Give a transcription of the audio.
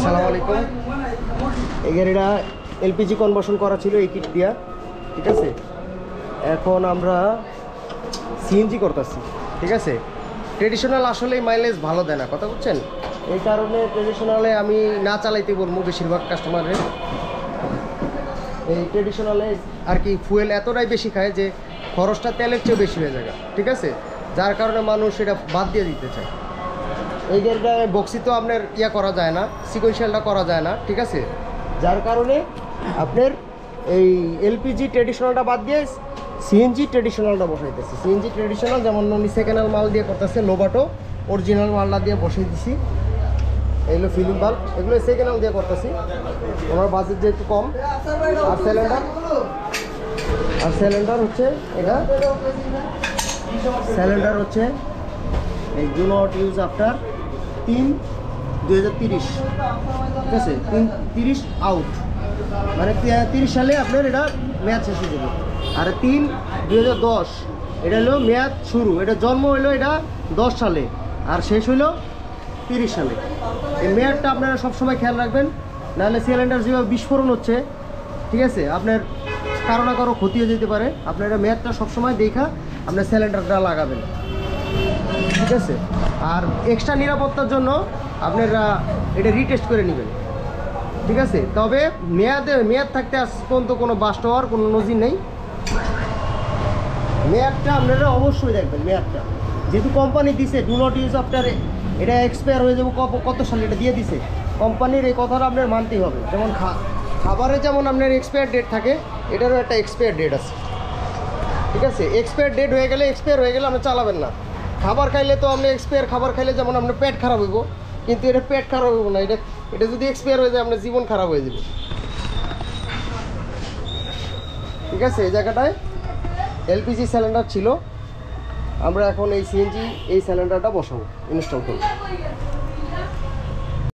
আসসালামু আলাইকুম। এই গাড়িটা এলপিজি কনভার্সন করা ছিল এই কিট দিয়া, ঠিক আছে। এখন আমরা সিএনজি করতেছি, ঠিক আছে। ট্রেডিশনাল আসলে মাইলেজ ভালো দেয় না, কথা বুঝছেন। এই কারণে ট্রেডিশনালে আমি না চালাইতে বলবো বেশিরভাগ কাস্টমারের। এই ট্রেডিশনালে আর কি ফুয়েল এতটাই বেশি খায় যে খরচটা তেলের চেয়েও বেশি হয়ে যায়, ঠিক আছে। যার কারণে মানুষ এটা বাদ দিয়ে দিতে চায়। এই গাড়িটা বক্সি তো আপনার ইয়া করা যায় না, সিকোয়েন্সিয়ালটা করা যায় না, ঠিক আছে। যার কারণে আপনার এই এলপিজি ট্রেডিশনালটা বাদ দিয়ে সিএনজি ট্রেডিশনালটা বসাইতেছি। সিএনজি ট্রেডিশনাল যেমন উনি সেকেন্ড হ্যান্ড মাল দিয়ে করতেছে, লোবাটো অরিজিনাল মালটা দিয়ে বসাই দিছি। এইগুলো ফিলিং বাল্ব, এগুলো সেকেন্ড হ্যান্ড দিয়ে করতেছি, ওনার বাজেট যেহেতু কম। আর সিলিন্ডার হচ্ছে এটা, সিলিন্ডার হচ্ছে এই ডু নট ইউজ আফটার 3/2030, ঠিক আছে। 3/30 আউট, মানে 30 সালে আপনার এটা মেয়াদ শেষ হয়ে যাবে। আর 3/2010 এটা হলো মেয়াদ শুরু। এটা জন্ম হইলো এটা 10 সালে আর শেষ হইলো 30 সালে। এই মেয়াদটা আপনারা সবসময় খেয়াল রাখবেন, নাহলে সিলিন্ডার যেভাবে বিস্ফোরণ হচ্ছে, ঠিক আছে, আপনার কারো না কারো ক্ষতি হয়ে যেতে পারে। আপনারা মেয়াদটা সবসময় দেখা আপনার সিলিন্ডারটা লাগাবেন, ঠিক আছে। আর এক্সট্রা নিরাপত্তার জন্য আপনারা এটা রিটেস্ট করে নেবেন, ঠিক আছে। তবে মেয়াদ থাকতে আজ পর্যন্ত কোনো বাস্ট হওয়ার কোনো নজির নেই। মেয়াদটা আপনারা অবশ্যই দেখবেন। মেয়াদটা যেহেতু কোম্পানি দিছে ডু নট ইউজ আফটার, এটা এক্সপায়ার হয়ে যাবে কত সালে এটা দিয়ে দিছে কোম্পানির, এই কথাটা আপনার মানতেই হবে। যেমন খাবারে যেমন আপনার এক্সপায়ার ডেট থাকে, এটারও একটা এক্সপায়ার ডেট আছে, ঠিক আছে। এক্সপায়ার ডেট হয়ে গেলে, এক্সপায়ার হয়ে গেলে আপনি চালাবেন না। খাবার খাইলে তো আপনি এক্সপায়ার খাবার খাইলে যেমন আপনার পেট খারাপ হইব, কিন্তু এটা পেট খারাপ হইব না, এটা যদি এক্সপায়ার হয়ে যায় আপনার জীবন খারাপ হয়ে যাবে, ঠিক আছে। এই জায়গাটায় এলপিজি সিলিন্ডার ছিল, আমরা এখন এই সিএনজি এই সিলিন্ডারটা বসাবো, ইনস্টল করবো।